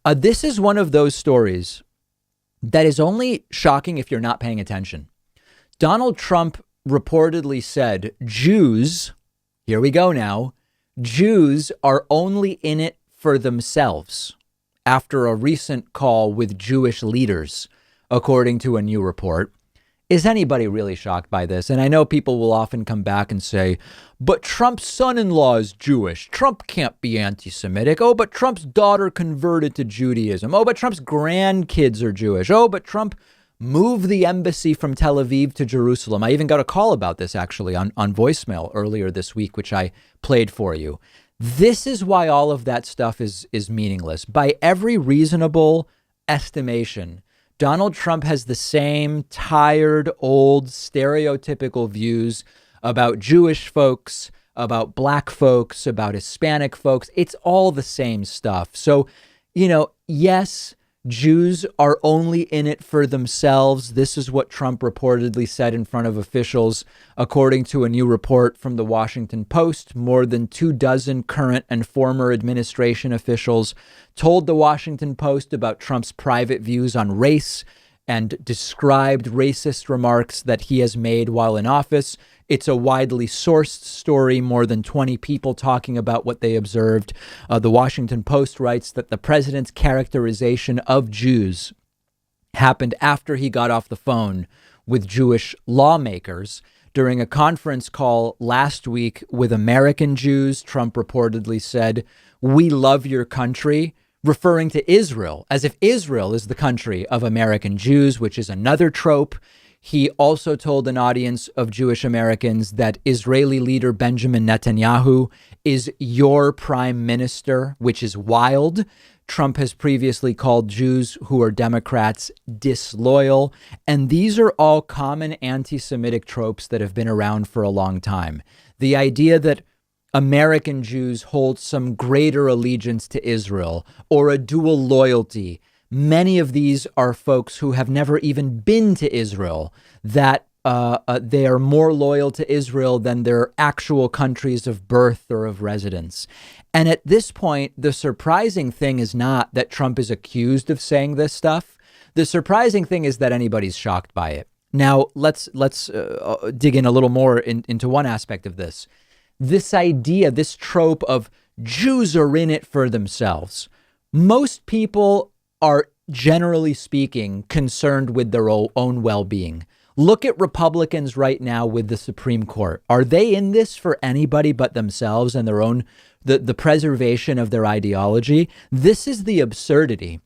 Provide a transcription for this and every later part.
This is one of those stories that is only shocking if you're not paying attention. Donald Trump reportedly said Jews, here we go now, Jews are only in it for themselves after a recent call with Jewish leaders, according to a new report. Is anybody really shocked by this? And I know people will often come back and say, but Trump's son-in-law is Jewish. Trump can't be anti-Semitic. Oh, but Trump's daughter converted to Judaism. Oh, but Trump's grandkids are Jewish. Oh, but Trump moved the embassy from Tel Aviv to Jerusalem. I even got a call about this actually on voicemail earlier this week, which I played for you. This is why all of that stuff is meaningless. By every reasonable estimation, Donald Trump has the same tired, old, stereotypical views about Jewish folks, about black folks, about Hispanic folks. It's all the same stuff. So, yes, Jews are only in it for themselves. This is what Trump reportedly said in front of officials, according to a new report from the Washington Post. More than 24 current and former administration officials told the Washington Post about Trump's private views on race and described racist remarks that he has made while in office. It's a widely sourced story, more than 20 people talking about what they observed. The Washington Post writes that the president's characterization of Jews happened after he got off the phone with Jewish lawmakers. During a conference call last week with American Jews, Trump reportedly said, "We love your country," referring to Israel, as if Israel is the country of American Jews, which is another trope. He also told an audience of Jewish Americans that Israeli leader Benjamin Netanyahu is your prime minister, which is wild. Trump has previously called Jews who are Democrats disloyal. And these are all common anti-Semitic tropes that have been around for a long time. The idea that American Jews hold some greater allegiance to Israel or a dual loyalty. Many of these are folks who have never even been to Israel, that they are more loyal to Israel than their actual countries of birth or of residence. And at this point, the surprising thing is not that Trump is accused of saying this stuff. The surprising thing is that anybody's shocked by it. Now, let's dig in a little more into one aspect of this. This idea, this trope of Jews are in it for themselves. Most people are, generally speaking, concerned with their own well-being. Look at Republicans right now with the Supreme Court. Are they in this for anybody but themselves and their own, the preservation of their ideology? This is the absurdity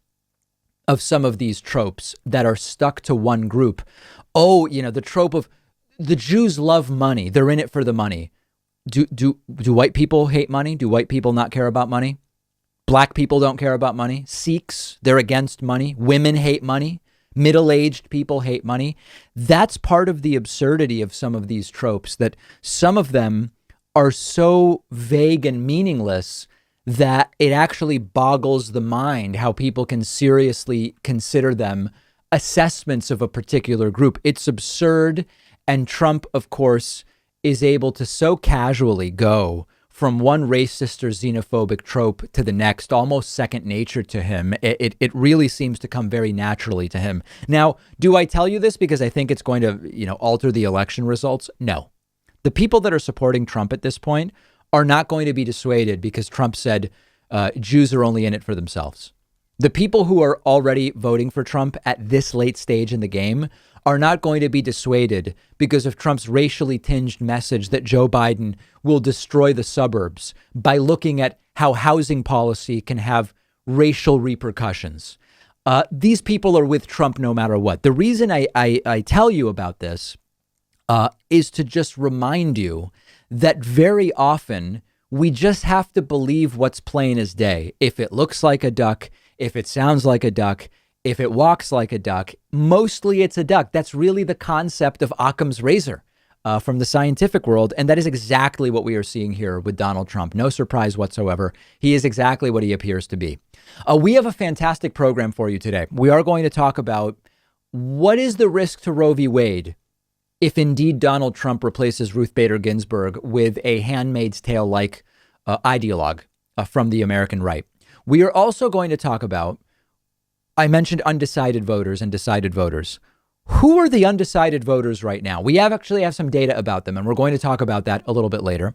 of some of these tropes that are stuck to one group. Oh, the trope of the Jews love money. They're in it for the money. Do white people hate money? Do white people not care about money? Black people don't care about money. Sikhs, they're against money. Women hate money. Middle-aged people hate money. That's part of the absurdity of some of these tropes, that some of them are so vague and meaningless that it actually boggles the mind how people can seriously consider them assessments of a particular group. It's absurd. And Trump, of course, is able to so casually go from one racist or xenophobic trope to the next, almost second nature to him. It really seems to come very naturally to him. Now, do I tell you this because I think it's going to, alter the election results? No. The people that are supporting Trump at this point are not going to be dissuaded because Trump said Jews are only in it for themselves. The people who are already voting for Trump at this late stage in the game are not going to be dissuaded because of Trump's racially tinged message that Joe Biden will destroy the suburbs by looking at how housing policy can have racial repercussions. These people are with Trump no matter what. The reason I tell you about this is to just remind you that very often we just have to believe what's plain as day. If it looks like a duck, if it sounds like a duck, if it walks like a duck, mostly it's a duck. That's really the concept of Occam's razor from the scientific world. And that is exactly what we are seeing here with Donald Trump. No surprise whatsoever. He is exactly what he appears to be. We have a fantastic program for you today. We are going to talk about what is the risk to Roe v. Wade if indeed Donald Trump replaces Ruth Bader Ginsburg with a Handmaid's Tale-like ideologue from the American right. We are also going to talk about I mentioned undecided voters and decided voters. Who are the undecided voters right now? We actually have some data about them, and we're going to talk about that a little bit later.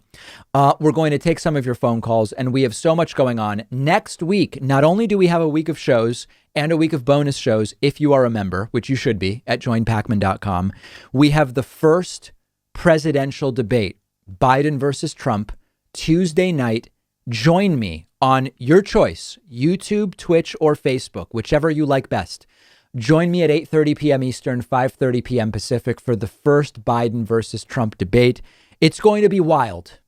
We're going to take some of your phone calls, and we have so much going on. Next week, not only do we have a week of shows and a week of bonus shows, if you are a member, which you should be at joinpakman.com, we have the first presidential debate, Biden versus Trump, Tuesday night. Join me on your choice, YouTube, Twitch, or Facebook, whichever you like best. Join me at 8:30 p.m. Eastern, 5:30 p.m. Pacific for the first Biden versus Trump debate. It's going to be wild.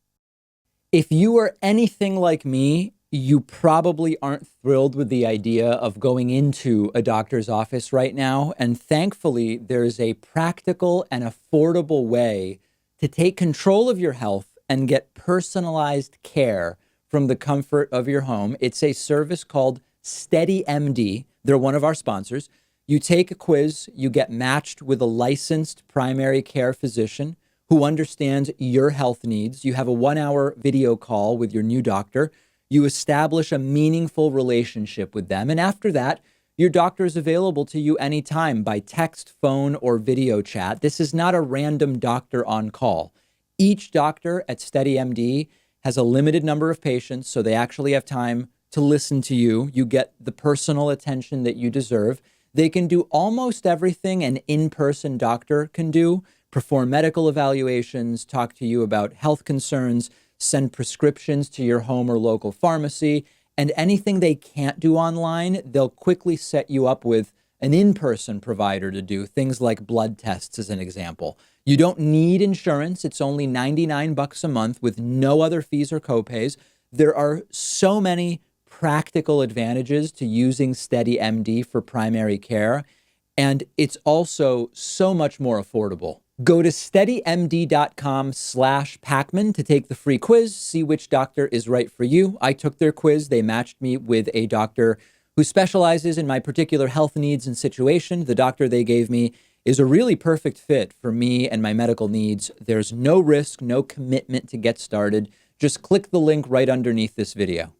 If you are anything like me, you probably aren't thrilled with the idea of going into a doctor's office right now. And thankfully, there's a practical and affordable way to take control of your health and get personalized care from the comfort of your home. It's a service called SteadyMD. They're one of our sponsors. You take a quiz, you get matched with a licensed primary care physician who understands your health needs. You have a 1-hour video call with your new doctor. You establish a meaningful relationship with them. And after that, your doctor is available to you anytime by text, phone, or video chat. This is not a random doctor on call. Each doctor at SteadyMD has a limited number of patients, so they actually have time to listen to you. You get the personal attention that you deserve. They can do almost everything an in-person doctor can do: perform medical evaluations, talk to you about health concerns, send prescriptions to your home or local pharmacy, and anything they can't do online, they'll quickly set you up with an in-person provider to do, things like blood tests as an example. You don't need insurance. It's only $99 a month with no other fees or copays. There are so many practical advantages to using SteadyMD for primary care, and it's also so much more affordable. Go to steadymd.com/Pakman to take the free quiz, see which doctor is right for you. I took their quiz. They matched me with a doctor who specializes in my particular health needs and situation. The doctor they gave me is a really perfect fit for me and my medical needs. There's no risk, no commitment to get started. Just click the link right underneath this video.